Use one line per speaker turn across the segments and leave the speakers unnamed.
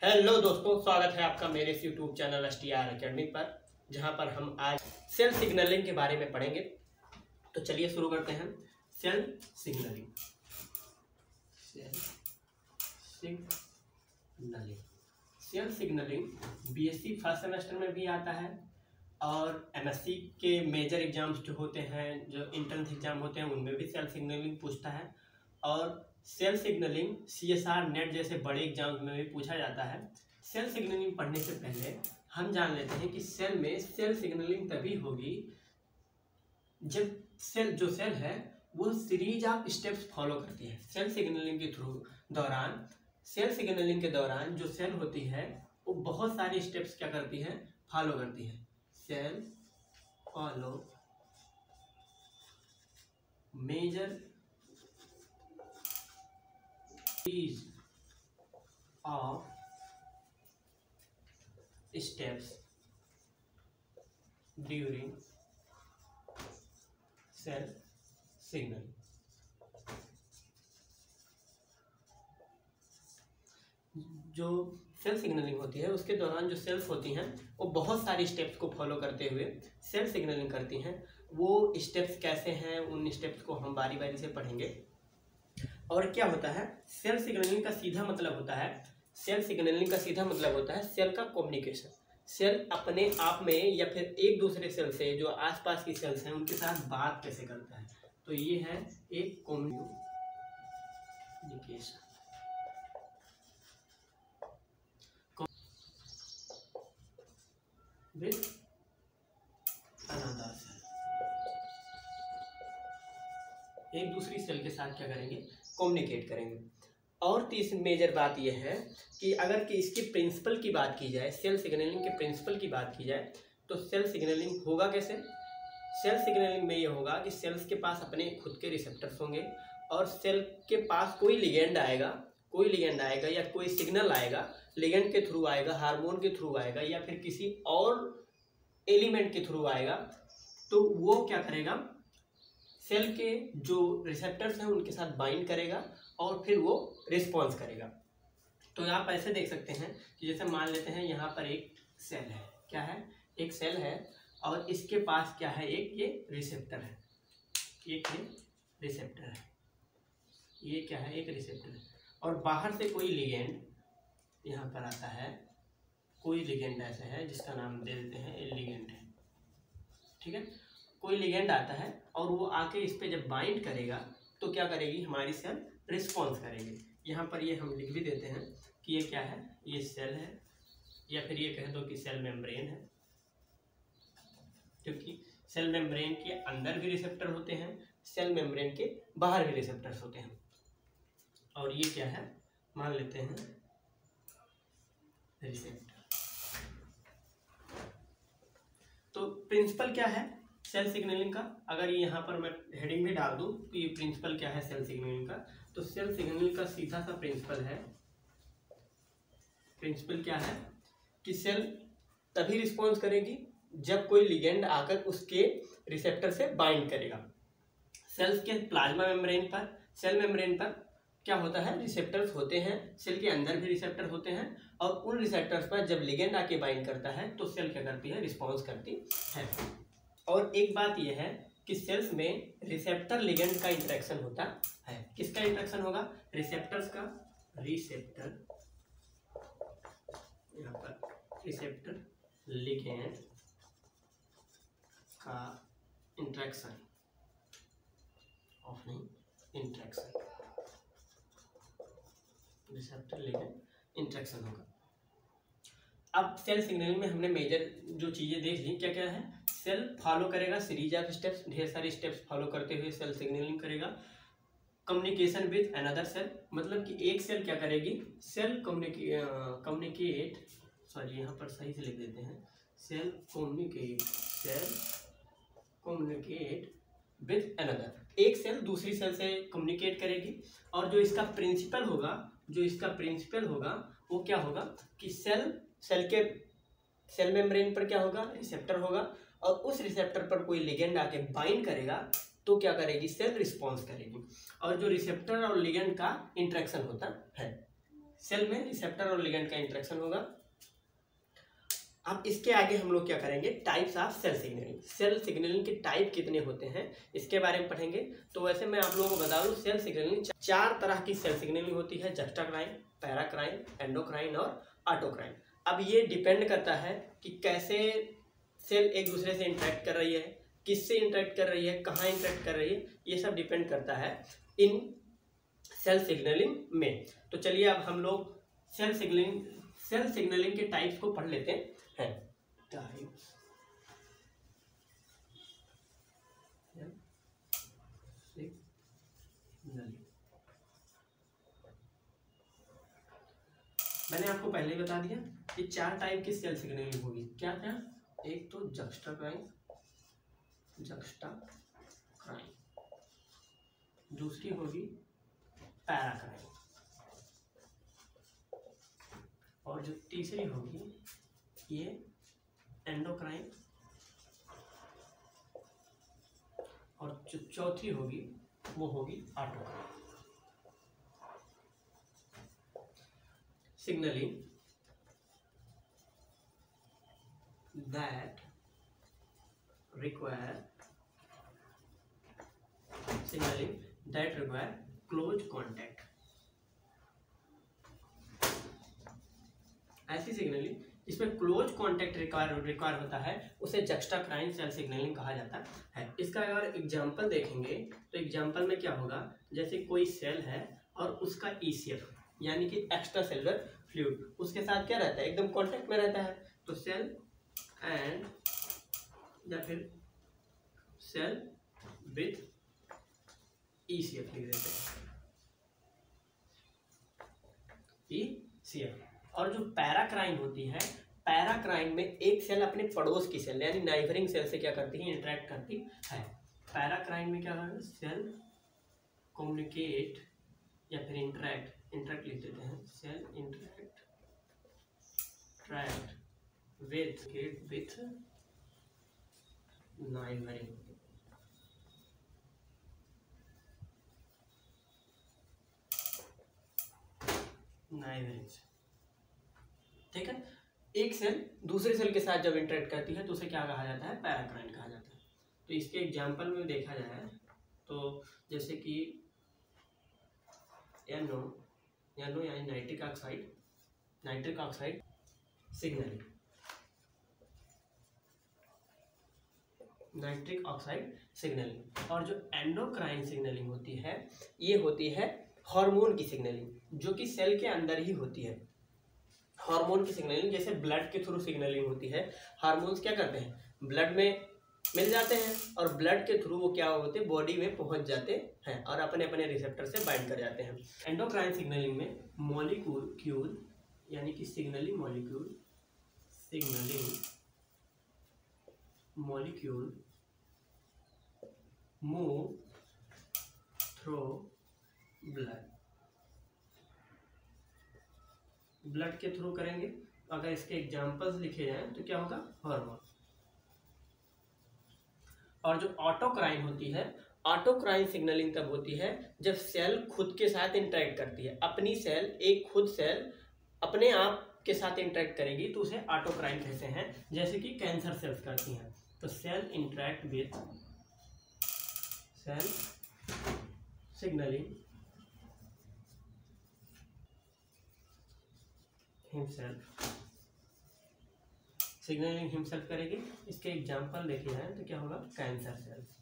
Hello दोस्तों, स्वागत है आपका मेरे इस यूट्यूब चैनल STR अकेडमी पर, जहां पर हम आज सेल सिग्नलिंग के बारे में पढ़ेंगे। तो चलिए शुरू करते हैं। Cell signalling. Cell signalling BSc first semester में भी आता है और MSc के मेजर एग्जाम्स जो होते हैं, जो इंट्रेंस एग्जाम होते हैं, उनमें भी सेल सिग्नलिंग पूछता है। और सेल सिग्नलिंग CSR नेट जैसे बड़े एग्जाम्स में भी पूछा जाता है। सेल सिग्नलिंग पढ़ने से पहले हम जान लेते हैं कि सेल में सेल सिग्नलिंग तभी होगी जब सेल है वो सीरीज ऑफ स्टेप्स फॉलो करती है। सेल सिग्नलिंग के दौरान जो सेल होती है वो बहुत सारे स्टेप्स क्या करती है, फॉलो करती है। Cell follow major of steps during cell signal। जो सेल सिग्नलिंग होती है उसके दौरान जो सेल्स होती हैं वो बहुत सारी स्टेप्स को फॉलो करते हुए सेल सिग्नलिंग करती हैं। वो स्टेप्स कैसे हैं, उन स्टेप्स को हम बारी बारी से पढ़ेंगे। और क्या होता है, सेल सिग्नलिंग का सीधा मतलब होता है सेल का कम्युनिकेशन। सेल अपने आप में या फिर एक दूसरे सेल से, जो आसपास की सेल्स हैं, उनके साथ बात कैसे करता है। तो ये है एक कम्युनिकेशन विद अनदर सेल। एक दूसरी सेल के साथ क्या करेंगे, कम्युनिकेट करेंगे। और तीसरी मेजर बात यह है कि अगर कि इसकी प्रिंसिपल की बात की जाए, सेल सिग्नलिंग के प्रिंसिपल की बात की जाए, तो सेल सिग्नलिंग होगा कैसे। सेल सिग्नलिंग में ये होगा कि सेल्स के पास अपने खुद के रिसेप्टर्स होंगे और सेल के पास कोई लिगेंड आएगा या कोई सिग्नल आएगा, लिगेंड के थ्रू आएगा, हार्मोन के थ्रू आएगा या फिर किसी और एलिमेंट के थ्रू आएगा। तो वो क्या करेगा, सेल के जो रिसेप्टर्स हैं उनके साथ बाइंड करेगा और फिर वो रिस्पॉन्स करेगा। तो आप ऐसे देख सकते हैं कि जैसे मान लेते हैं यहाँ पर एक सेल है, क्या है, एक सेल है और इसके पास क्या है, ये रिसेप्टर है, ये रिसेप्टर है, ये क्या है, एक रिसेप्टर है। और बाहर से कोई लिगेंड यहाँ पर आता है, कोई लिगेंड ऐसा है जिसका नाम दे देते हैं लिगेंड है, ठीक है। कोई लिगेंड आता है और वो आके इस पे जब बाइंड करेगा तो क्या करेगी, हमारी सेल रिस्पॉन्स करेगी। यहाँ पर ये हम लिख भी देते हैं कि ये क्या है, ये सेल है, या फिर ये कह दो कि सेल मेम्ब्रेन है, क्योंकि सेल मेम्ब्रेन के अंदर भी रिसेप्टर होते हैं, सेल मेम्ब्रेन के बाहर भी रिसेप्टर्स होते हैं। और ये क्या है, मान लेते हैं रिसेप्टर। तो प्रिंसिपल क्या है सेल सिग्नलिंग का, अगर यहाँ पर मैं हेडिंग भी डाल दूँ कि प्रिंसिपल क्या है सेल सिग्नलिंग का, तो सेल सिग्नलिंग का सीधा सा प्रिंसिपल क्या है कि सेल तभी रिस्पॉन्स करेगी जब कोई लिगेंड आकर उसके रिसेप्टर से बाइंड करेगा। सेल्स के प्लाज्मा मेम्ब्रेन पर, सेल मेम्ब्रेन पर क्या होता है, रिसेप्टर्स होते हैं, सेल के अंदर भी रिसेप्टर होते हैं और उन रिसेप्टर्स पर जब लिगेंड आके बाइंड करता है तो सेल क्या करती है, रिस्पॉन्स करती है। और एक बात यह है कि सेल्स में रिसेप्टर लिगेंड का इंटरेक्शन होता है। किसका इंटरेक्शन होगा, रिसेप्टर्स का, यहाँ पर रिसेप्टर लिगेंड का इंटरेक्शन रिसेप्टर लिगेंड इंटरेक्शन होगा। अब सेल सिग्नलिंग में हमने मेजर जो चीज़ें देख ली, क्या क्या है, सेल फॉलो करेगा सीरीज ऑफ स्टेप्स, ढेर सारी स्टेप्स फॉलो करते हुए सेल सिग्नलिंग करेगा। कम्युनिकेशन विद अनदर सेल, मतलब कि एक सेल क्या करेगी, सेल कम्युनिकेट, सॉरी यहाँ पर सही से लिख देते हैं, सेल कम्युनिकेट विद अनदर। एक सेल दूसरी सेल से कम्युनिकेट करेगी और जो इसका प्रिंसिपल होगा वो क्या होगा कि सेल मेम्ब्रेन पर क्या होगा, रिसेप्टर होगा और उस रिसेप्टर पर कोई लिगेंड आके बाइंड करेगा तो क्या करेगी, सेल रिस्पॉन्स करेगी। और जो रिसेप्टर और लिगेंड का इंटरेक्शन होता है, सेल में रिसेप्टर और लिगेंड का इंटरेक्शन होगा। अब इसके आगे हम लोग क्या करेंगे, types of cell signalling. Cell signalling के टाइप कितने होते हैं इसके बारे में पढ़ेंगे। तो वैसे मैं आप लोगों को बता दूं, सेल सिग्नलिंग 4 तरह की सेल सिग्नलिंग होती है, जस्टाक्राइन, पैराक्राइन, एंडोक्राइन और ऑटोक्राइन। अब ये डिपेंड करता है कि कैसे सेल एक दूसरे से इंटरेक्ट कर रही है, किससे इंटरेक्ट कर रही है, कहाँ इंटरेक्ट कर रही है, ये सब डिपेंड करता है इन सेल सिग्नलिंग में। तो चलिए अब हम लोग सेल सिग्नलिंग के टाइप्स को पढ़ लेते हैं। टाइप्स सिग्नलिंग मैंने आपको पहले ही बता दिया कि 4 टाइप की सेल सिग्नलिंग होगी। क्या क्या? एक तो जस्टाक्राइन, दूसरी होगी पैराक्राइन, और जो तीसरी होगी ये एंडोक्राइन, और जो चौथी होगी वो होगी autocrine. signaling that require close contact। ऐसी सिग्नलिंग जिसमें क्लोज कॉन्टैक्ट रिक्वायर होता है उसे जस्टाक्राइन सेल सिग्नलिंग कहा जाता है। इसका अगर एग्जांपल देखेंगे तो एग्जांपल में क्या होगा, जैसे कोई सेल है और उसका ईसीएफ यानी कि एक्स्ट्रा सेलुलर फ्लूइड उसके साथ क्या रहता है, एकदम कांटेक्ट में रहता है। तो सेल एंड या फिर सेल विथ ईसीएफ लिख देते हैं, ईसीएफ। और जो पैराक्राइन होती है, पैराक्राइन में एक सेल अपने पड़ोस की सेल यानी नाइबरिंग सेल से क्या करती है, इंटरेक्ट करती है। पैराक्राइन में क्या होगा, सेल कम्युनिकेट या फिर इंटरेक्ट लिख देते हैं, सेल इंटरेक्ट विथ नाइबरिंग। ठीक है, एक सेल दूसरे सेल के साथ जब इंटरेक्ट करती है तो उसे क्या कहा जाता है, पैराक्राइन कहा जाता है। तो इसके एग्जांपल में देखा जाए तो जैसे कि NO यानी नाइट्रिक ऑक्साइड सिग्नलिंग, और जो एंडोक्राइन सिग्नलिंग होती है ये होती है हार्मोन की सिग्नलिंग जो कि सेल के अंदर ही होती है। हार्मोन की सिग्नलिंग जैसे ब्लड के थ्रू सिग्नलिंग होती है, हार्मोन्स क्या करते हैं, ब्लड में मिल जाते हैं और ब्लड के थ्रू वो क्या होते हैं, बॉडी में पहुंच जाते हैं और अपने अपने रिसेप्टर से बाइंड कर जाते हैं। एंडोक्राइन सिग्नलिंग में मॉलिक्यूल यानी कि signalling molecule move through blood के थ्रू करेंगे। अगर इसके एग्जांपल्स लिखे जाएं तो क्या होगा, हार्मोन। और जो ऑटोक्राइन होती है, ऑटोक्राइन सिग्नलिंग तब होती है जब सेल खुद के साथ इंटरेक्ट करती है, अपनी सेल एक खुद सेल अपने आप के साथ इंटरेक्ट करेगी तो उसे ऑटोक्राइन कहते हैं, जैसे कि कैंसर सेल्स करती हैं। तो cell interact with cell signalling himself करेगी। इसके एग्जांपल देखे जाए तो क्या होगा, cancer cells.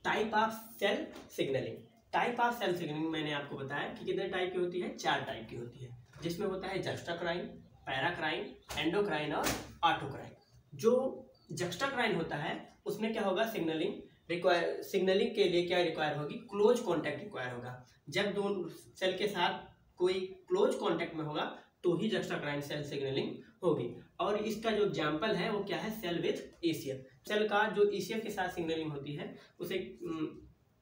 Type of cell signalling मैंने आपको बताया कि कितने टाइप की होती है, 4 टाइप की होती है, जिसमें होता है जस्टाक्राइन, पैराक्राइन, एंडोक्राइन और ऑटोक्राइन। जो जस्टाक्राइन होता है उसमें क्या होगा, सिग्नलिंग के लिए क्या रिक्वायर होगी, क्लोज कॉन्टैक्ट रिक्वायर होगा। जब दोनों सेल के साथ कोई क्लोज कॉन्टैक्ट में होगा तो ही जस्टाक्राइन सेल सिग्नलिंग होगी। और इसका जो एग्जांपल है वो क्या है, सेल विथ ईसीएफ। सेल का जो ईसीएफ के साथ सिग्नलिंग होती है उसे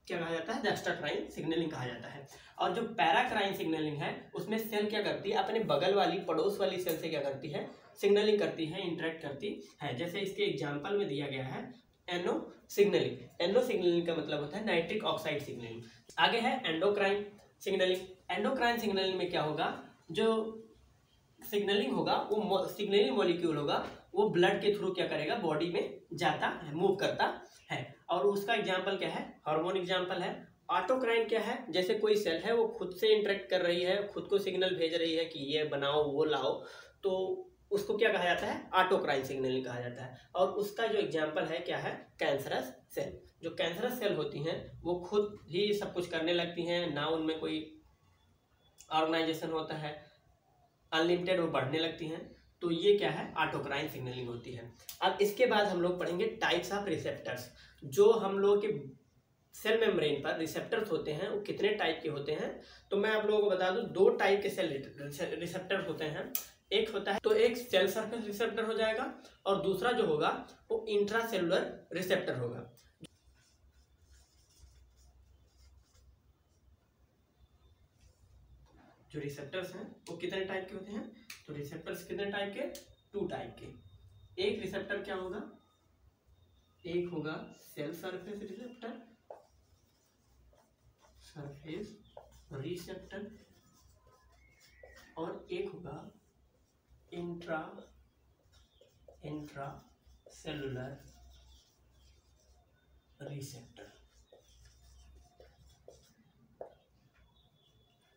क्या कहा जाता है, जस्टाक्राइन सिग्नलिंग कहा जाता है। और जो पैराक्राइन सिग्नलिंग है उसमें सेल क्या करती है, अपने बगल वाली पड़ोस वाली सेल से क्या करती है, सिग्नलिंग करती है, इंटरेक्ट करती है। जैसे इसके एग्जांपल में दिया गया है एनो सिग्नलिंग। एनो सिग्नलिंग का मतलब होता है नाइट्रिक ऑक्साइड सिग्नलिंग। आगे है एंडोक्राइन सिग्नलिंग। एंडोक्राइन सिग्नलिंग में क्या होगा, जो सिग्नलिंग होगा वो सिग्नलिंग मॉलिक्यूल होगा वो ब्लड के थ्रू क्या करेगा, बॉडी में जाता है, मूव करता है। और उसका एग्जाम्पल क्या है, हार्मोन एग्जाम्पल है। ऑटोक्राइन क्या है, जैसे कोई सेल है वो खुद से इंटरेक्ट कर रही है, खुद को सिग्नल भेज रही है कि ये बनाओ वो लाओ, तो उसको क्या कहा जाता है, ऑटोक्राइन सिग्नलिंग कहा जाता है। और उसका जो एग्जाम्पल है क्या है, कैंसरस सेल। जो कैंसरस सेल होती हैं वो खुद ही सब कुछ करने लगती हैं, ना उनमें कोई ऑर्गेनाइजेशन होता है, अनलिमिटेड वो बढ़ने लगती हैं। तो ये क्या है, ऑटोक्राइन सिग्नलिंग होती है। अब इसके बाद हम लोग पढ़ेंगे टाइप्स ऑफ रिसेप्टर्स। जो हम लोग के सेल मेम्ब्रेन पर रिसेप्टर्स होते हैं वो कितने टाइप के होते हैं, तो मैं आप लोगों को बता दूं 2 टाइप के सेल रिसेप्टर होते हैं। एक होता है, तो एक सेल सरफेस रिसेप्टर हो जाएगा और दूसरा जो होगा वो इंट्रासेलुलर रिसेप्टर होगा। जो रिसेप्टर्स हैं वो कितने टाइप के होते हैं, तो रिसेप्टर्स कितने टाइप के, 2 टाइप के। एक रिसेप्टर क्या होगा, एक होगा cell surface receptor, surface receptor, और एक होगा इंट्रा सेलुलर रिसेप्टर।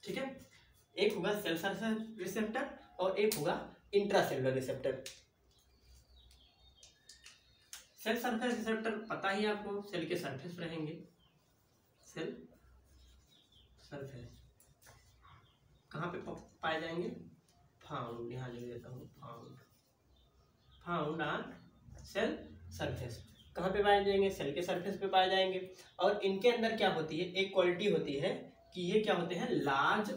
ठीक है, एक होगा सेल सरफेस रिसेप्टर और एक होगा intracellular receptor. Cell surface receptor पता ही आपको, सेल के सरफेस रहेंगे। सेल सरफेस कहाँ पे पाए जाएंगे, फाउंड, यहाँ लिख देता हूँ फाउंड ऑन सेल सरफेस। कहाँ पे पाए जाएंगे, सेल के सरफेस पे पाए जाएंगे। और इनके अंदर क्या होती है, एक क्वालिटी होती है कि ये क्या होते हैं, लार्ज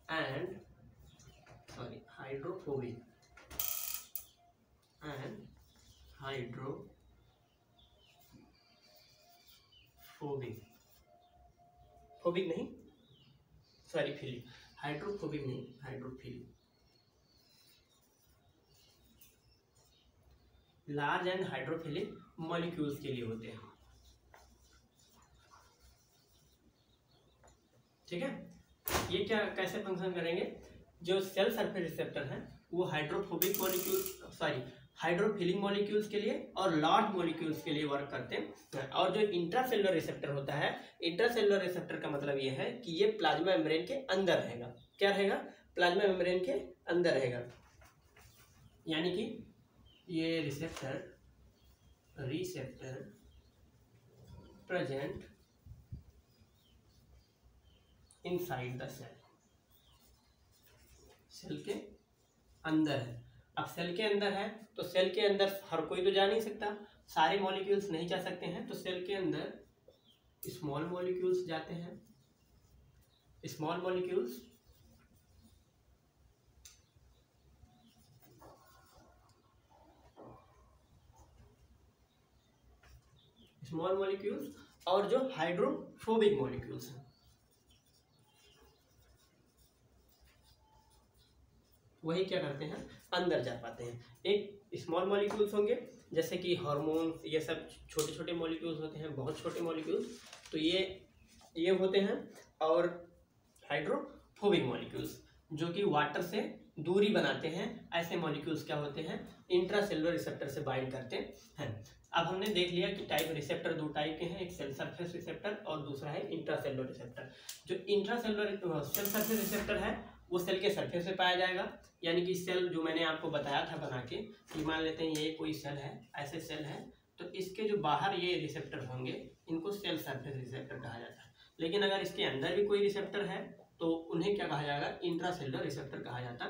एंड हाइड्रोफोबिक फोबिक नहीं, सॉरी फिलिक, हाइड्रोफोबिक नहीं, hydrophilic. Large and hydrophilic molecules के लिए होते हैं। ठीक है, ये क्या कैसे फंक्शन करेंगे, जो सेल सरफेस रिसेप्टर है वो हाइड्रोफोबिक मॉलिक्यूल हाइड्रोफिलिक मॉलिक्यूल्स के लिए और लार्ज मॉलिक्यूल्स के लिए वर्क करते हैं। और जो इंट्रासेलुलर रिसेप्टर होता है, इंट्रासेलुलर रिसेप्टर का मतलब ये है कि ये प्लाज्मा मेम्ब्रेन के अंदर रहेगा। क्या रहेगा, प्लाज्मा मेम्ब्रेन के अंदर रहेगा। यानी कि ये receptor present inside the cell के अंदर है। अब सेल के अंदर है तो सेल के अंदर हर कोई तो जा नहीं सकता, सारे मॉलिक्यूल्स नहीं जा सकते हैं, तो सेल के अंदर स्मॉल मॉलिक्यूल्स जाते हैं। स्मॉल मॉलिक्यूल्स और जो हाइड्रोफोबिक मॉलिक्यूल्स हैं वही क्या करते हैं, अंदर जा पाते हैं। एक स्मॉल मॉलिक्यूल्स होंगे जैसे कि हार्मोन, ये सब छोटे छोटे मॉलिक्यूल्स होते हैं, बहुत छोटे मॉलिक्यूल्स, तो ये होते हैं। और हाइड्रोफोबिक मॉलिक्यूल्स जो कि वाटर से दूरी बनाते हैं, ऐसे मॉलिक्यूल्स क्या होते हैं, इंट्रासेलुलर रिसेप्टर से बाइंड करते हैं। अब हमने देख लिया कि टाइप रिसेप्टर 2 टाइप के हैं, एक सेल सरफेस रिसेप्टर और दूसरा है इंट्रासेलुलर रिसेप्टर। जो इंट्रासेलुलर सेल सरफेस रिसेप्टर है वो सेल के सरफेस पे पाया जाएगा। यानी कि सेल जो मैंने आपको बताया था बना के, कि मान लेते हैं ये कोई सेल है, ऐसे सेल है, तो इसके जो बाहर ये रिसेप्टर होंगे इनको सेल सरफेस रिसेप्टर कहा जाता है। लेकिन अगर इसके अंदर भी कोई रिसेप्टर है तो उन्हें क्या कहा जाएगा, इंट्रासेलुलर रिसेप्टर कहा जाता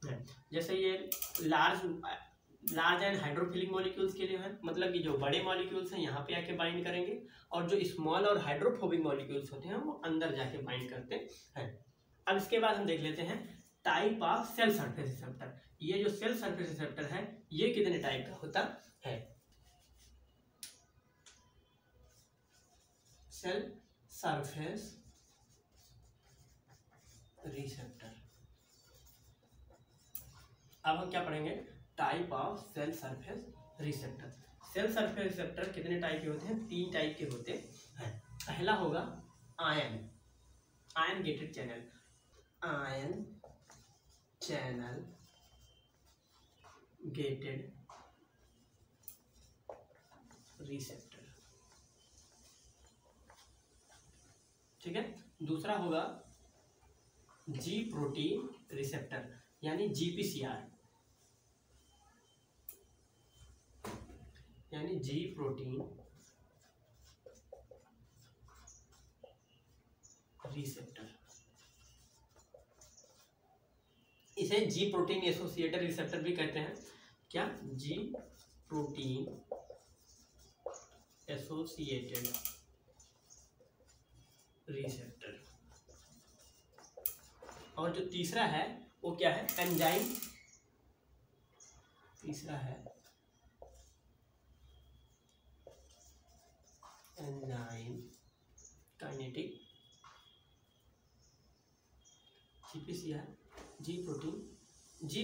है। जैसे ये लार्ज एंड हाइड्रोफिलिक मॉलिक्यूल्स के लिए है, मतलब कि जो बड़े मॉलिक्यूल्स हैं यहाँ पे आके बाइंड करेंगे, और जो स्मॉल और हाइड्रोफोबिक मॉलिक्यूल्स होते हैं वो अंदर जाके बाइंड करते हैं। अब इसके बाद हम देख लेते हैं type of cell surface receptor. ये जो सेल सरफेस रिसेप्टर है ये कितने टाइप का होता है, सेल सरफेस रिसेप्टर। अब हम क्या पढ़ेंगे, type of cell surface receptor. Cell surface receptor कितने टाइप के होते हैं? 3 टाइप के होते हैं। पहला होगा ion gated channel, ion channel gated receptor, ठीक है। दूसरा होगा जी प्रोटीन रिसेप्टर यानी जीपीसीआर, यानी जी प्रोटीन रिसेप्टर। इसे जी प्रोटीन एसोसिएटेड रिसेप्टर भी कहते हैं। क्या? जी प्रोटीन एसोसिएटेड रिसेप्टर। और जो तीसरा है वो क्या है? एंजाइम। तीसरा है एंजाइम काइनेटिक, जीपीसीआर, जी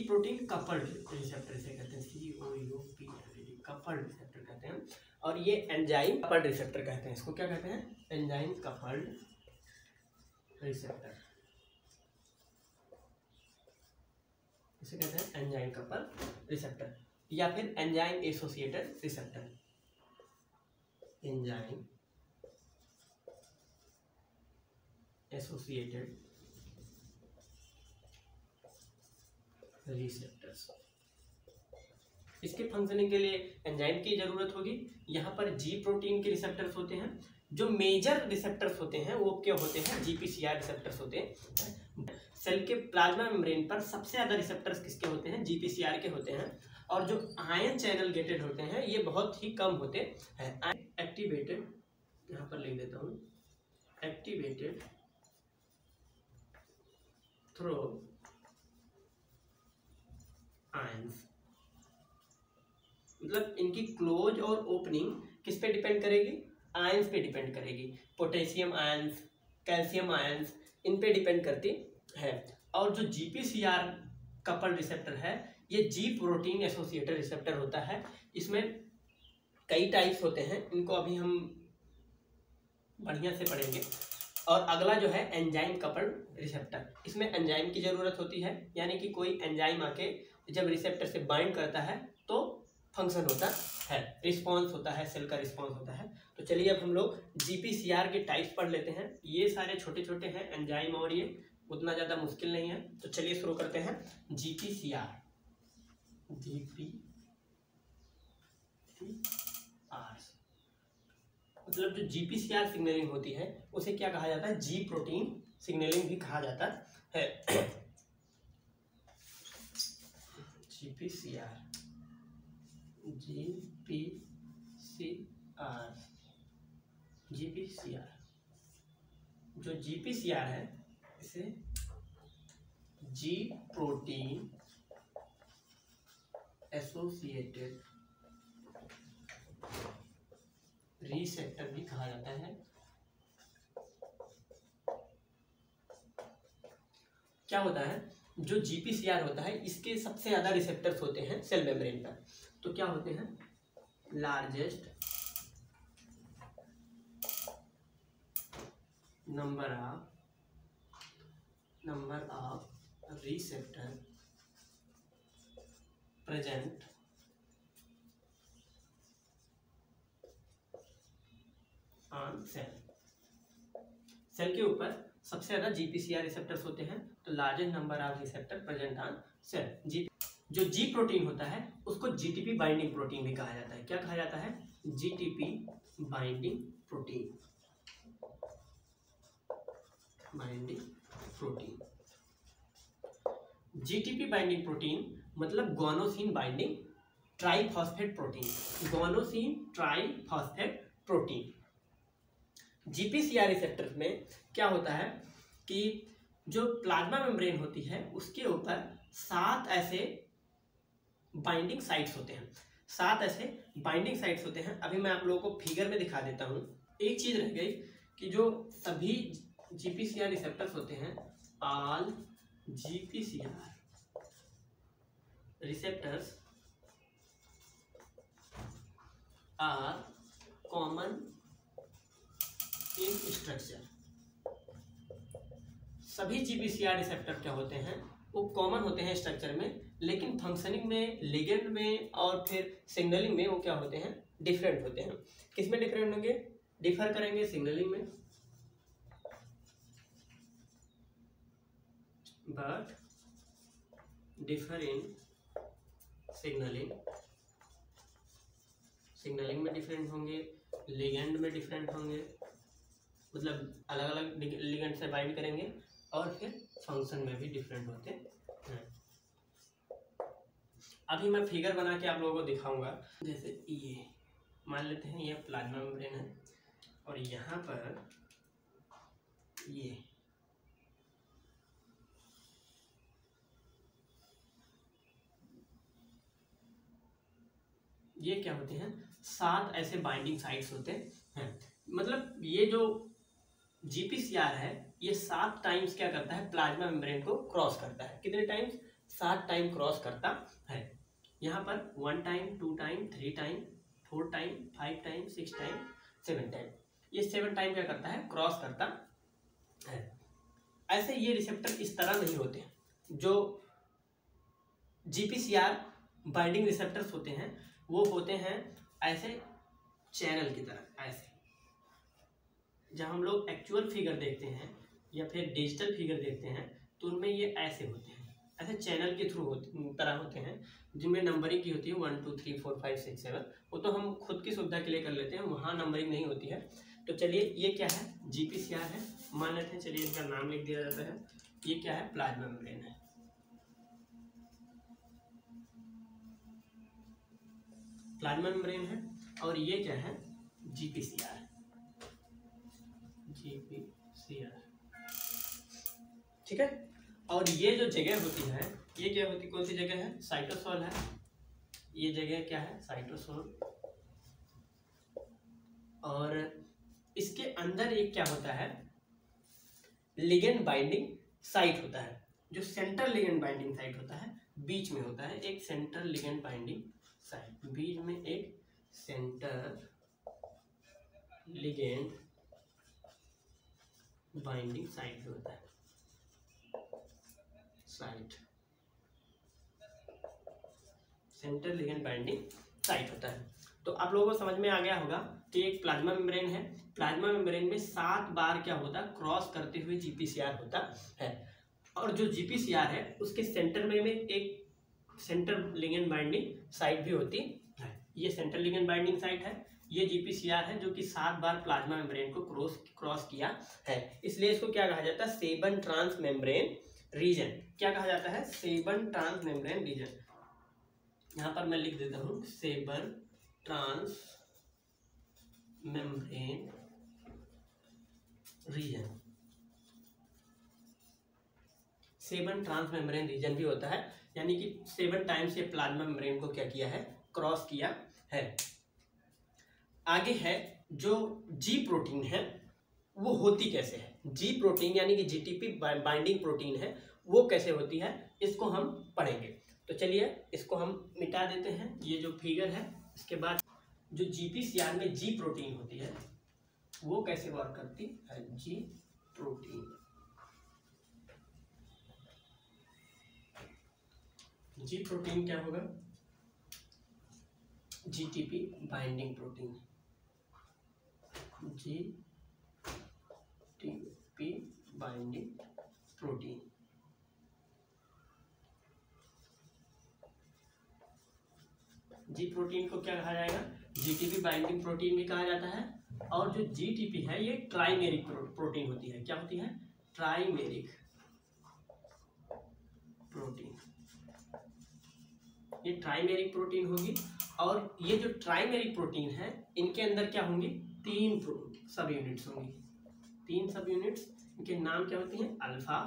प्रोटीन कपल्ड रिसेप्टर से कहते हैं, COUPLD कपल्ड रिसेप्टर कहते हैं। और ये एंजाइम कपल्ड रिसेप्टर कहते हैं। इसको क्या कहते हैं? एंजाइम कपल्ड रिसेप्टर, इसे कहते हैं एंजाइम कपल्ड रिसेप्टर या फिर enzyme associated receptor. Enzyme associated receptors. इसके फंक्शनिंग के लिए एंजाइम की जरूरत होगी। यहाँ पर जी प्रोटीन के रिसेप्टर्स होते हैं। जो मेजर रिसेप्टर्स होते हैं वो क्या होते हैं? जीपीसीआर रिसेप्टर्स होते हैं। सेल के प्लाज्मा मेम्ब्रेन पर सबसे ज्यादा रिसेप्टर्स किसके होते हैं? जीपीसीआर के होते हैं। और जो आयन चैनल गेटेड होते हैं ये बहुत ही कम होते हैं। एक्टिवेटेड, यहाँ पर लिख देता हूँ, एक्टिवेटेड थ्रू आयंस। मतलब इनकी क्लोज और ओपनिंग किस पे डिपेंड करेगी? आयंस पे डिपेंड करेगी। पोटेशियम आयंस, कैल्शियम आयंस, इन पे डिपेंड करती है। और जो जीपीसीआर कपल रिसेप्टर है ये जी प्रोटीन एसोसिएटेड रिसेप्टर होता है। इसमें कई टाइप्स होते हैं, इनको अभी हम बढ़िया से पढ़ेंगे। और अगला जो है एंजाइम कपल्ड रिसेप्टर, इसमें एंजाइम की जरूरत होती है, यानी कि कोई एंजाइम आके जब रिसेप्टर से बाइंड करता है तो फंक्शन होता है, रिस्पॉन्स होता है, सेल का रिस्पॉन्स होता है। तो चलिए अब हम लोग जीपीसीआर के टाइप्स पढ़ लेते हैं। ये सारे छोटे छोटे हैं एंजाइम और ये उतना ज़्यादा मुश्किल नहीं है। तो चलिए शुरू करते हैं। जीपीसीआर, मतलब जो जीपीसीआर सिग्नलिंग होती है उसे क्या कहा जाता है? जी प्रोटीन सिग्नलिंग भी कहा जाता है। जीपीसीआर, जो जीपीसीआर है इसे जी प्रोटीन एसोसिएटेड रिसेप्टर भी कहा जाता है। क्या होता है? जो जीपीसीआर होता है इसके सबसे ज्यादा रिसेप्टर्स होते हैं सेल मेम्ब्रेन पर। तो क्या होते हैं? Largest number of receptor present on cell. Cell के ऊपर सबसे ज्यादा जीपीसीआर रिसेप्टर्स होते हैं। तो largest number of receptor present on cell. जो जी प्रोटीन होता है उसको जीटीपी बाइंडिंग प्रोटीन भी कहा जाता है। क्या कहा जाता है? GTP binding protein, GTP binding protein मतलब guanosine binding triphosphate protein, guanosine triphosphate protein. GPCR receptor में क्या होता है कि जो प्लाज्मा मेम्ब्रेन होती है उसके ऊपर 7 ऐसे बाइंडिंग साइट्स होते हैं। 7 ऐसे बाइंडिंग साइट्स होते हैं। अभी मैं आप लोगों को फिगर में दिखा देता हूँ। एक चीज रह गई कि जो सभी जीपीसीआर रिसेप्टर्स होते हैं, all GPCR receptors are common in structure. सभी जीपीसीआर रिसेप्टर क्या होते हैं, वो कॉमन होते हैं स्ट्रक्चर में, लेकिन फंक्शनिंग में, लिगेंड में और फिर सिग्नलिंग में वो क्या होते हैं, डिफरेंट होते हैं। किस में डिफरेंट होंगे, डिफर करेंगे सिग्नलिंग में, but differ in signalling, signalling में डिफरेंट होंगे, लिगेंड में डिफरेंट होंगे, मतलब अलग अलग लिगेंड से बाइंड करेंगे, और फिर फंक्शन में भी डिफरेंट होते हैं। अभी मैं फिगर बना के आप लोगों को दिखाऊंगा। जैसे ये मान लेते हैं ये प्लाज्मा मेम्ब्रेन है, और यहाँ पर ये क्या होते हैं, 7 ऐसे बाइंडिंग साइट्स होते हैं। मतलब ये जो जीपीसीआर है ये 7 टाइम्स क्या करता है, प्लाज्मा मेम्ब्रेन को क्रॉस करता है। कितने टाइम्स, 7 टाइम क्रॉस करता है। यहाँ पर 1 time, 2 time, 3 time, 4 time, 5 time, 6 time, 7 time, ये 7 टाइम क्या करता है, क्रॉस करता है। ऐसे ये रिसेप्टर इस तरह नहीं होते। जो जीपीसीआर बाइंडिंग रिसेप्टर्स होते हैं वो होते हैं ऐसे चैनल की तरह। ऐसे जब हम लोग एक्चुअल फिगर देखते हैं या फिर डिजिटल फिगर देखते हैं तो उनमें ये ऐसे होते हैं, ऐसे चैनल के थ्रू तरह होते हैं, जिनमें नंबरिंग की होती है 1 2 3 4 5 6 7। वो तो हम खुद की सुविधा के लिए कर लेते हैं, वहाँ नंबरिंग नहीं होती है। तो चलिए ये क्या है, जीपीसीआर है मान लेते हैं। चलिए इनका नाम लिख दिया जाता है। ये क्या है, प्लाज्मा मेम्ब्रेन है। प्लाज्मा मेम्ब्रेन है, और ये क्या है, जीपीसीआर, जीपीसीआर, ठीक है। और ये जो जगह होती है, ये क्या होती है, कौन सी जगह है, साइटोसोल है। ये जगह क्या है, साइटोसोल। और इसके अंदर एक क्या होता है, लिगेंड बाइंडिंग साइट होता है। जो सेंट्रल लिगेंड बाइंडिंग साइट होता है बीच में होता है एक सेंट्रल लिगेंड बाइंडिंग साइट, बीच में एक सेंटर लिगेंड बाइंडिंग साइट भी होता है, site, centre ligand binding site होता है। तो आप लोगों को समझ में आ गया होगा कि एक प्लाज्मा मेम्ब्रेन है। प्लाज्मा मेम्ब्रेन में 7 बार क्या होता है, क्रॉस करते हुए जीपीसीआर होता है। और जो जीपीसीआर है उसके सेंटर में एक सेंटर लिगेंड बाइंडिंग साइट भी होती है। ये सेंटर लिगेंड बाइंडिंग साइट है, ये जीपीसीआर है जो कि 7 बार प्लाज्मा मेम्ब्रेन को क्रॉस किया है। इसलिए इसको क्या कहा जाता है, सेबन ट्रांस मेम्ब्रेन रीजन। क्या कहा जाता है, सेबन ट्रांस मेम्ब्रेन रीजन। यहाँ पर मैं लिख देता हूँ seven transmembrane region. Seven transmembrane region भी होता है, यानी कि 7 टाइम्स ये प्लाज्मा मेम्ब्रेन को क्या किया है, क्रॉस किया है। आगे है जो जी प्रोटीन है वो होती कैसे है। जी प्रोटीन यानी कि जीटीपी बाइंडिंग प्रोटीन है, वो कैसे होती है इसको हम पढ़ेंगे। तो चलिए इसको हम मिटा देते हैं, ये जो फिगर है। इसके बाद जो जीपीसीआर में जी प्रोटीन होती है वो कैसे वर्क करती है, जी प्रोटीन। जी प्रोटीन क्या होगा, GTP binding protein, GTP binding protein. जी प्रोटीन को क्या कहा जाएगा, जीटीपी बाइंडिंग प्रोटीन भी कहा जाता है। और जो जीटीपी है ये ट्राइमेरिक प्रोटीन होती है। क्या होती है, ट्राइमेरिक प्रोटीन। ये ट्राइमेरिक प्रोटीन होगी। और ये जो ट्राइमेरिक प्रोटीन है इनके अंदर क्या होंगी, 3 सब यूनिट्स होंगी। 3 सब यूनिट्स, इनके नाम क्या होती हैं, अल्फा,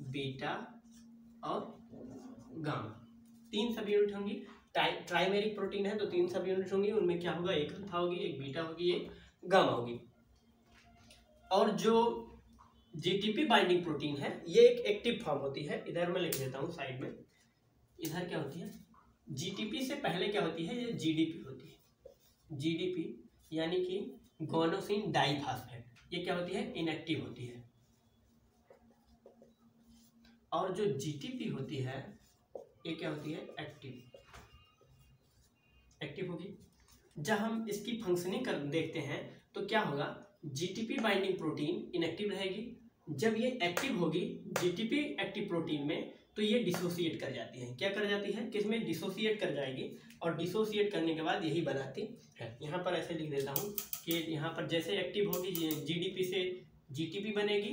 बीटा और गामा। 3 सब यूनिट होंगी। ट्राइमेरिक प्रोटीन है तो 3 सब यूनिट होंगी, उनमें क्या होगा, एक अल्फा होगी, एक बीटा होगी, एक गामा होगी। और जो जीटीपी बाइंडिंग प्रोटीन है ये एक एक्टिव फॉर्म होती है। इधर मैं लिख देता हूँ साइड में, इधर क्या होती है, जीटीपी से पहले क्या होती है, ये जीडीपी होती है। GDP यानी कि गोनोसिन डाइफॉस्फेट, ये क्या होती है, इनएक्टिव होती है। और जो GTP होती है ये क्या होती है, एक्टिव होगी। जब हम इसकी फंक्शनिंग कर देखते हैं तो क्या होगा, GTP बाइंडिंग प्रोटीन इनएक्टिव रहेगी। जब ये एक्टिव होगी GTP एक्टिव प्रोटीन में, तो ये डिसोसिएट कर जाती है। क्या कर जाती है, किसमें, डिसोसिएट कर जाएगी। और डिसोसिएट करने के बाद यही बनाती है। यहाँ पर ऐसे लिख देता हूँ कि यहाँ पर जैसे एक्टिव होगी GDP से GTP बनेगी,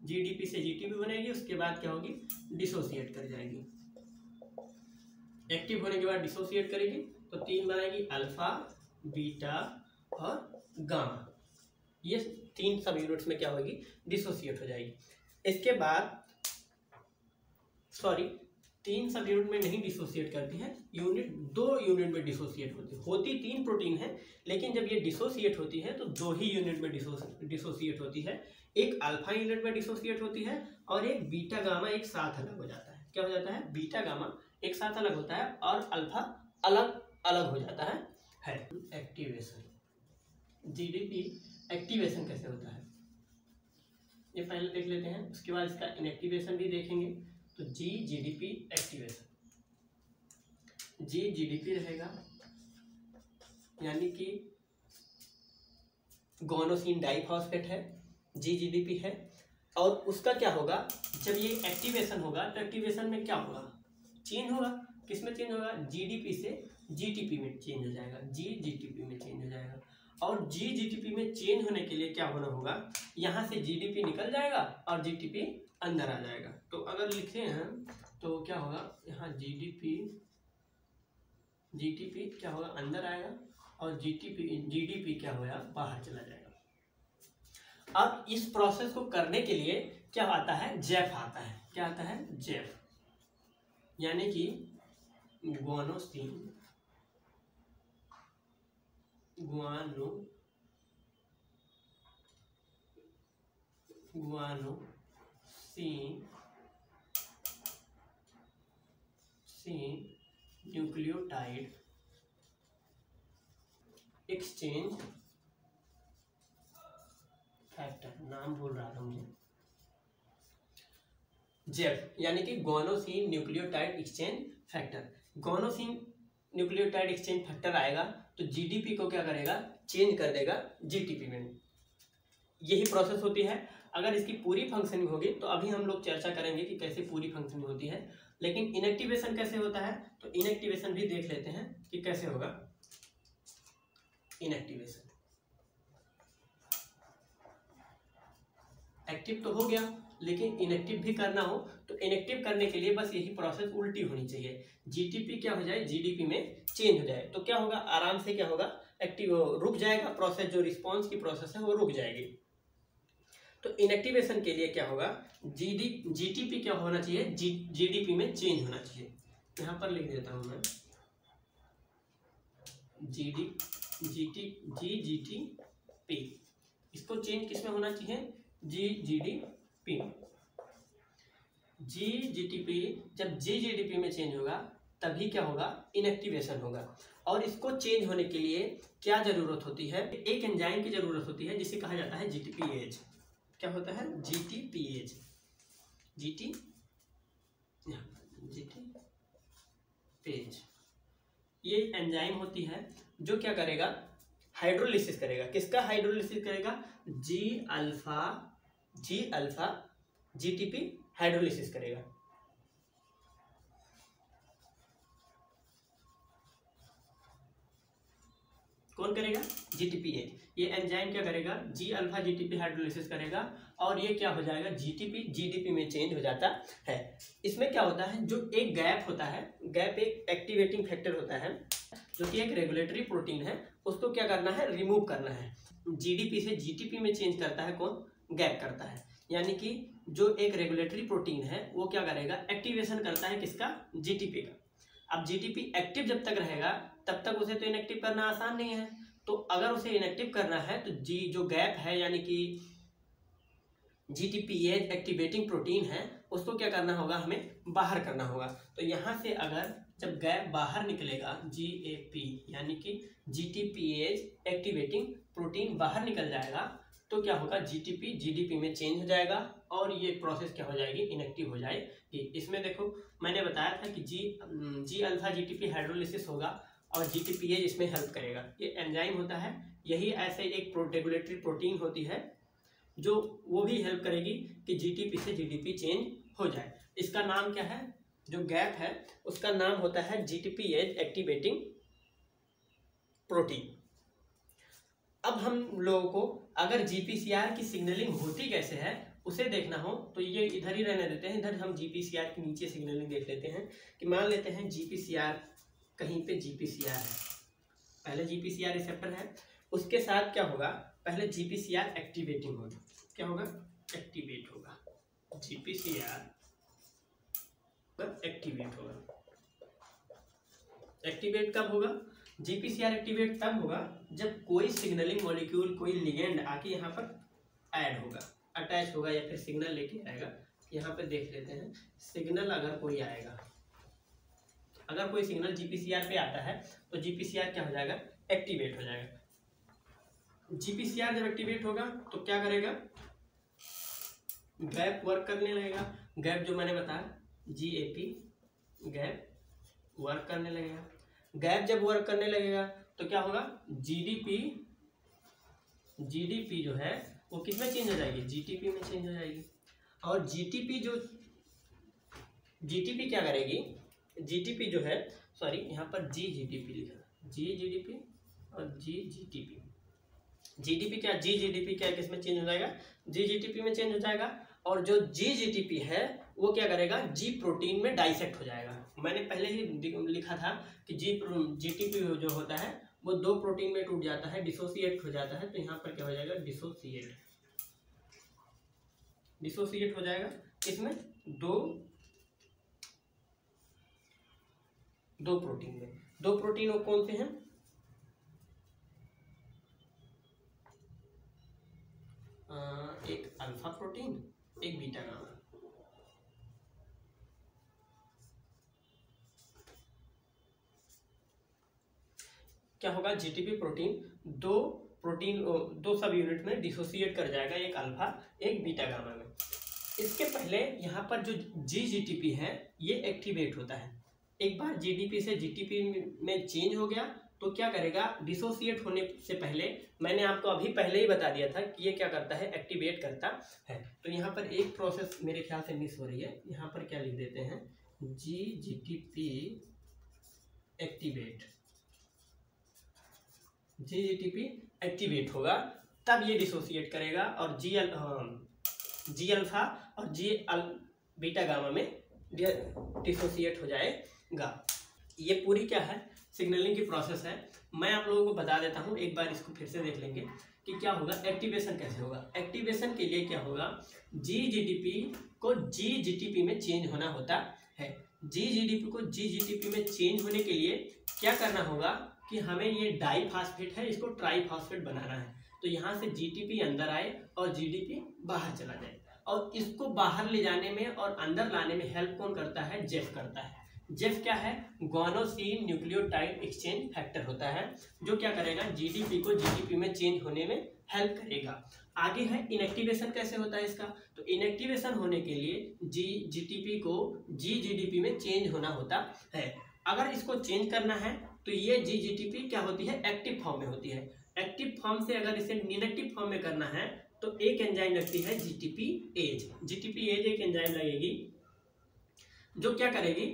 GDP से GTP बनेगी, उसके बाद क्या होगी, डिसोसिएट कर जाएगी। एक्टिव होने के बाद डिसोसिएट करेगी तो 3 बनाएगी, अल्फा, बीटा और गामा। ये 3 सब यूनिट्स में क्या होगी, डिसोसिएट हो जाएगी। इसके बाद 3 सब यूनिट में नहीं डिसोसिएट करती है, 2 यूनिट में डिसोसिएट होती 3 प्रोटीन है, लेकिन जब ये डिसोसिएट होती है तो 2 ही यूनिट में डिसोसिएट होती है। एक अल्फा यूनिट में डिसोसिएट होती है और एक बीटा गामा एक साथ अलग हो जाता है। क्या हो जाता है, बीटा गामा एक साथ अलग होता है और अल्फा अलग अलग हो जाता है। एक्टिवेशन, GDP एक्टिवेशन कैसे होता है ये पहले देख लेते हैं, उसके बाद इसका इनएक्टिवेशन भी देखेंगे। तो GDP एक्टिवेशन, GDP रहेगा यानी कि गोनोसिन डाइफॉस्फेट है, GDP है। और उसका क्या होगा, जब ये एक्टिवेशन होगा तो एक्टिवेशन में क्या होगा, चेंज होगा। किस में चेंज होगा, GDP से GTP में चेंज हो जाएगा, GTP में चेंज हो जाएगा। और GTP में चेंज होने के लिए क्या होना होगा, यहाँ से GDP निकल जाएगा और GTP अंदर आ जाएगा। तो अगर लिखते हैं तो क्या होगा, यहाँ GTP क्या होगा, अंदर आएगा और GDP क्या होगा, बाहर चला जाएगा। अब इस प्रोसेस को करने के लिए क्या आता है, जेफ आता है। क्या आता है, जेफ यानी कि गुआनोसिन न्यूक्लियोटाइड एक्सचेंज फैक्टर, नाम भूल रहा था मुझे, जेफ यानी कि गोनोसिन nucleotide exchange factor. गोनोसिन nucleotide exchange factor आएगा तो GDP को क्या करेगा, चेंज कर देगा GTP में। यही प्रोसेस होती है। अगर इसकी पूरी फंक्शनिंग होगी तो अभी हम लोग चर्चा करेंगे कि कैसे पूरी फंक्शनिंग होती है। लेकिन इनएक्टिवेशन कैसे होता है, तो इनएक्टिवेशन भी देख लेते हैं कि कैसे होगा। इनएक्टिवेशन, एक्टिव तो हो गया लेकिन इनएक्टिव भी करना हो तो इनएक्टिव करने के लिए बस यही प्रोसेस उल्टी होनी चाहिए। GTP क्या हो जाए, GDP में चेंज हो जाए तो क्या होगा, आराम से क्या होगा, एक्टिव रुक जाएगा प्रोसेस, जो रिस्पॉन्स की प्रोसेस है वो रुक जाएगी। तो इनएक्टिवेशन के लिए क्या होगा, GTP क्या होना चाहिए, GDP में चेंज होना चाहिए। यहाँ पर लिख देता हूँ मैं, GTP, इसको चेंज किस में होना चाहिए, GDP। जब GDP में चेंज होगा तभी क्या होगा, इनएक्टिवेशन होगा। और इसको चेंज होने के लिए क्या जरूरत होती है, एक एंजाइम की जरूरत होती है जिसे कहा जाता है GTPase। क्या होता है, GTPase, ये एंजाइम होती है जो क्या करेगा, हाइड्रोलिसिस करेगा। किसका हाइड्रोलिसिस करेगा, G अल्फा GTP हाइड्रोलिसिस करेगा। कौन करेगा, GTPase। ये एंजाइम क्या करेगा, G अल्फा GTP हाइड्रोलिसिस करेगा और ये क्या हो जाएगा, GDP में चेंज हो जाता है। इसमें क्या होता है, जो एक गैप होता है, गैप एक एक्टिवेटिंग फैक्टर होता है जो कि एक रेगुलेटरी प्रोटीन है, उसको क्या करना है, रिमूव करना है। GDP से GTP में चेंज करता है कौन, गैप करता है। यानी कि जो एक रेगुलेटरी प्रोटीन है वो क्या करेगा, एक्टिवेशन करता है किसका, GTP का। अब GTP एक्टिव जब तक रहेगा तब तक उसे तो इनएक्टिव करना आसान नहीं है। तो अगर उसे इनएक्टिव करना है तो जो गैप है यानी कि GTPase एक्टिवेटिंग प्रोटीन है उसको क्या करना होगा, हमें बाहर करना होगा। तो यहाँ से अगर जब गैप बाहर निकलेगा, GAP यानी कि GTPase एक्टिवेटिंग प्रोटीन बाहर निकल जाएगा, तो क्या होगा, GTP GDP में चेंज हो जाएगा और ये प्रोसेस क्या हो जाएगी, इनएक्टिव हो जाएगी। इसमें देखो मैंने बताया था कि जी अल्फा GTP हाइड्रोलिसिस होगा और GTPase इसमें हेल्प करेगा। ये एंजाइम होता है, यही ऐसे एक रेगुलेटरी प्रोटीन होती है जो वो भी हेल्प करेगी कि GTP से GDP चेंज हो जाए। इसका नाम क्या है, जो गैप है उसका नाम होता है GTPase एक्टिवेटिंग प्रोटीन। अब हम लोगों को अगर GPCR की सिग्नलिंग होती कैसे है उसे देखना हो तो ये इधर ही रहने देते हैं, इधर हम GPCR के नीचे सिग्नलिंग देख लेते हैं कि मान लेते हैं GPCR, कहीं पे GPCR है, पहले GPCR रिसेप्टर है, उसके साथ क्या होगा, पहले GPCR एक्टिवेटिंग होगा, क्या होगा, एक्टिवेट होगा, GPCR एक्टिवेट होगा। एक्टिवेट कब होगा, GPCR एक्टिवेट तब होगा जब कोई सिग्नलिंग मॉलिक्यूल, कोई लिगेंड आके यहाँ पर ऐड होगा, अटैच होगा या फिर सिग्नल लेके आएगा। यहाँ पे देख लेते हैं, सिग्नल अगर कोई आएगा, अगर कोई सिग्नल GPCR पे आता है तो GPCR क्या हो जाएगा, एक्टिवेट हो जाएगा। GPCR जब एक्टिवेट होगा तो क्या करेगा, गैप वर्क करने लगेगा। गैप जो मैंने बताया GAP, गैप वर्क करने लगेगा। गैप जब वर्क करने लगेगा तो क्या होगा, GDP जो है वो किस में चेंज हो जाएगी, GTP में चेंज हो जाएगी। और GTP क्या करेगी, GTP जो है, सॉरी यहाँ पर GGTP लिखा, GGDP और GGTP। GDP क्या, GGDP क्या किस में चेंज हो जाएगा, GGTP में चेंज हो जाएगा। और जो GGTP है वो क्या करेगा, G प्रोटीन में डाइसेक्ट हो जाएगा। मैंने पहले ही लिखा था कि GTP जो होता है वो 2 प्रोटीन में टूट जाता है, डिसोसिएट हो जाता है। तो यहाँ पर क्या हो जाएगा, डिसोसिएट हो जाएगा। इसमें दो प्रोटीन में, 2 प्रोटीन वो कौन से हैं, एक अल्फा प्रोटीन, एक बीटा गामा। क्या होगा, GTP प्रोटीन दो सब यूनिट में डिसोसिएट कर जाएगा, एक अल्फा एक बीटा गामा में। इसके पहले यहाँ पर जो GGTP है ये एक्टिवेट होता है। एक बार GDP से GTP में चेंज हो गया तो क्या करेगा, डिसोसिएट होने से पहले मैंने आपको अभी पहले ही बता दिया था कि ये क्या करता है, एक्टिवेट करता है। तो यहाँ पर एक प्रोसेस मेरे ख्याल से मिस हो रही है, यहाँ पर क्या लिख देते हैं, GGTP एक्टिवेट, GGTP एक्टिवेट होगा तब ये डिसोसिएट करेगा और जी अल्फा और बीटा गामा में डिसोसिएट हो जाएगा। ये पूरी क्या है, सिग्नलिंग की प्रोसेस है। मैं आप लोगों को बता देता हूँ, एक बार इसको फिर से देख लेंगे कि क्या होगा, एक्टिवेशन कैसे होगा। एक्टिवेशन के लिए क्या होगा, GGTP को GGTP में चेंज होना होता है। GGTP को GGTP में चेंज होने के लिए क्या करना होगा कि हमें ये डाईफॉस्फेट है, इसको ट्राईफॉस्फेट बनाना है। तो यहाँ से GTP अंदर आए और GDP बाहर चला जाए। और इसको बाहर ले जाने में और अंदर लाने में हेल्प कौन करता है, जेफ करता है। जेफ क्या है, गुआनोसिन न्यूक्लियोटाइड एक्सचेंज फैक्टर होता है, जो क्या करेगा, GDP को GTP में चेंज होने में हेल्प करेगा। आगे है इनएक्टिवेशन कैसे होता है इसका, तो इनएक्टिवेशन होने के लिए GTP को GGDP में चेंज होना होता है। अगर इसको चेंज करना है तो ये GGTP क्या होती है, एक्टिव फॉर्म में होती है। एक्टिव फॉर्म से अगर इसे इनएक्टिव फॉर्म में करना है तो एक एंजाइम लगती है GTPase एक एंजाइम लगेगी जो क्या करेगी,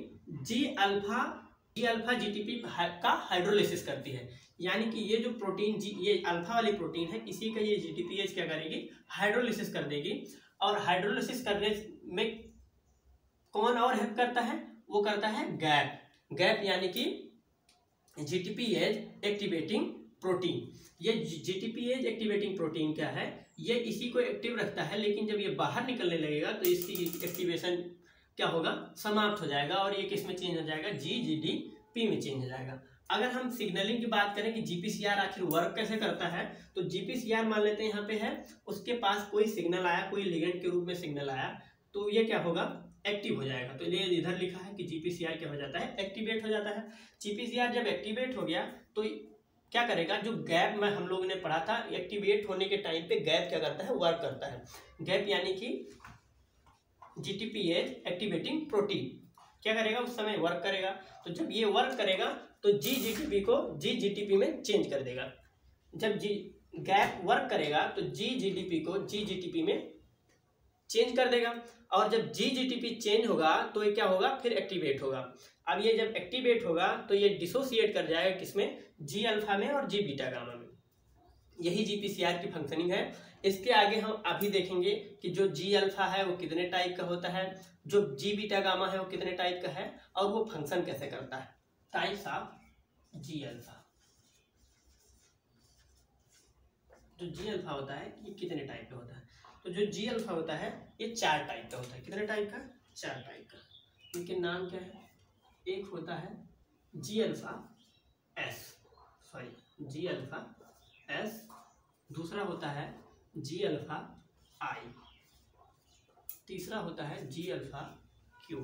जी अल्फा GTP का हाइड्रोलिसिस करती है। यानी कि ये जो प्रोटीन ये अल्फा वाली प्रोटीन है, इसी का ये GTPase क्या करेगी, हाइड्रोलिसिस कर देगी। और हाइड्रोलिसिस करने में कौन और हेल्प करता है, वो करता है गैप यानी कि GTPase एक्टिवेटिंग प्रोटीन। ये GTPase एक्टिवेटिंग प्रोटीन क्या है, ये इसी को एक्टिव रखता है, लेकिन जब ये बाहर निकलने लगेगा तो इसकी एक्टिवेशन क्या होगा, समाप्त हो जाएगा और ये किस में चेंज हो जाएगा, GGDP में चेंज हो जाएगा। अगर हम सिग्नलिंग की बात करें कि GPCR आखिर वर्क कैसे करता है, तो GPCR मान लेते हैं यहाँ पे है, उसके पास कोई सिग्नल आया, कोई लिगेंड के रूप में सिग्नल आया, तो ये क्या होगा, एक्टिव हो जाएगा। तो ये इधर लिखा है कि GPCR क्या हो जाता है, एक्टिवेट हो जाता है। GPCR जब एक्टिवेट हो गया तो क्या करेगा, जो गैप में हम लोगों ने पढ़ा था, एक्टिवेट होने के टाइम पे गैप क्या करता है, वर्क करता है। गैप यानी कि GTPase एक्टिवेटिंग प्रोटीन क्या करेगा, उस समय वर्क करेगा। तो जब ये वर्क करेगा तो GGTP को GGTP में चेंज कर देगा। जब गैप वर्क करेगा तो GGTP को GGTP में चेंज कर देगा, और जब GGTP चेंज होगा तो ये क्या होगा, फिर एक्टिवेट होगा। अब ये जब एक्टिवेट होगा तो ये डिसोसिएट कर जाएगा किसमें, G अल्फा में और G बीटा गामा में। यही GPCR की फंक्शनिंग है। इसके आगे हम अभी देखेंगे कि जो G अल्फा है वो कितने टाइप का होता है, जो G बीटा गामा है वो कितने टाइप का है, और वो फंक्शन कैसे करता है। Types of G alpha. जो G अल्फा होता है ये कितने टाइप का होता है, तो जो G अल्फा होता है ये 4 टाइप का होता है। कितने टाइप का, 4 टाइप का। इनके नाम क्या है, एक होता है G alpha S, G alpha S, दूसरा होता है G अल्फा I, तीसरा होता है G अल्फा Q,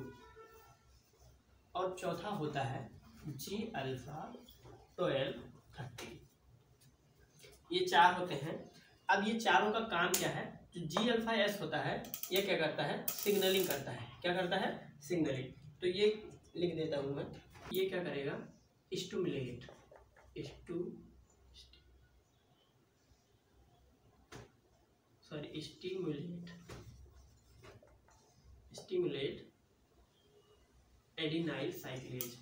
और चौथा होता है G अल्फा 12 13। ये 4 होते हैं। अब ये चारों का काम क्या है, जो G अल्फा S होता है ये क्या करता है, सिग्नलिंग करता है। क्या करता है, सिग्नलिंग। तो ये लिख देता हूँ मैं, ये क्या करेगा, स्टिमुलेट एडिनाइल साइक्लेज।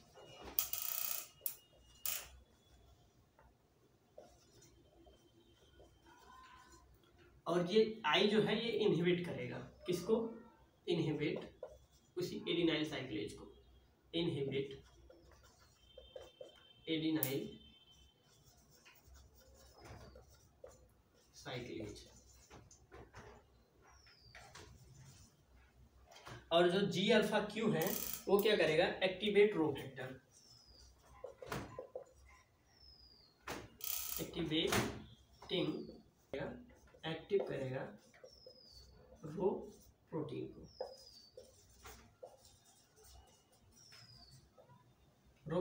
और ये I जो है ये इनहिबिट करेगा, किसको, इनहिबिट उसी एडिनाइल साइक्लेज को, इनहिबिट एडिनाइल साइक्लेज। और जो G अल्फा Q है वो क्या करेगा, एक्टिवेट रो फैक्टर, एक्टिव करेगा रो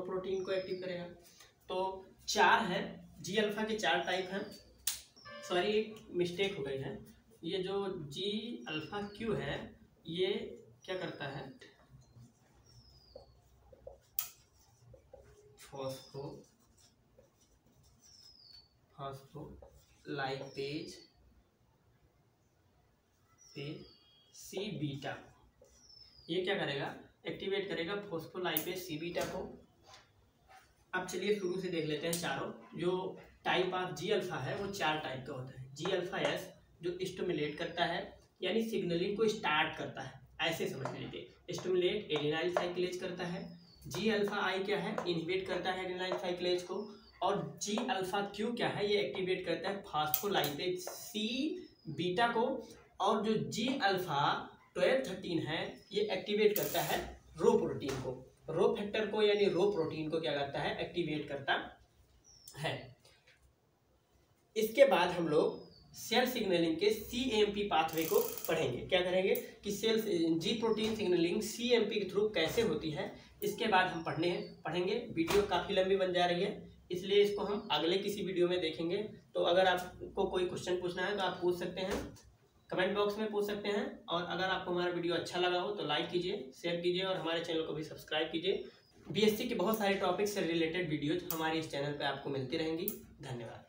प्रोटीन को, एक्टिव करेगा। तो 4 है, G अल्फा के 4 टाइप हैं। सॉरी एक मिस्टेक हो गई है, ये जो G अल्फा Q है ये क्या करता है, फॉस्फोलाइपेज C बीटा, ये क्या करेगा, एक्टिवेट करेगा फॉस्फोलाइपेज C बीटा को। अब चलिए शुरू से देख लेते हैं चारों। जो टाइप ऑफ G अल्फा है वो 4 टाइप का होता है। G अल्फा S जो स्टिमुलेट करता है, यानी सिग्नलिंग को स्टार्ट करता है, ऐसे समझ लीजिए। स्टिमुलेट एडिनाइल साइक्लेज करता है। G अल्फा I क्या है, इनहिबिट करता है एडिनाइल साइक्लेज को। और G अल्फा Q क्या है, ये एक्टिवेट करता है फॉस्फोलाइपेज C बीटा को। और जो G अल्फा 12 13 है ये एक्टिवेट करता है रो प्रोटीन को, रो फैक्टर को, यानी रो प्रोटीन को क्या करता है, एक्टिवेट करता है। इसके बाद हम लोग सेल सिग्नलिंग के CAMP पाथवे को पढ़ेंगे। क्या करेंगे कि cell G protein signalling CAMP के थ्रू कैसे होती है, इसके बाद हम पढ़ेंगे। वीडियो काफ़ी लंबी बन जा रही है, इसलिए इसको हम अगले किसी वीडियो में देखेंगे। तो अगर आपको कोई क्वेश्चन पूछना है तो आप पूछ सकते हैं, कमेंट बॉक्स में पूछ सकते हैं। और अगर आपको हमारा वीडियो अच्छा लगा हो तो लाइक कीजिए, शेयर कीजिए और हमारे चैनल को भी सब्सक्राइब कीजिए। BSc के बहुत सारे टॉपिक्स से रिलेटेड वीडियोज हमारे इस चैनल पर आपको मिलती रहेंगी। धन्यवाद।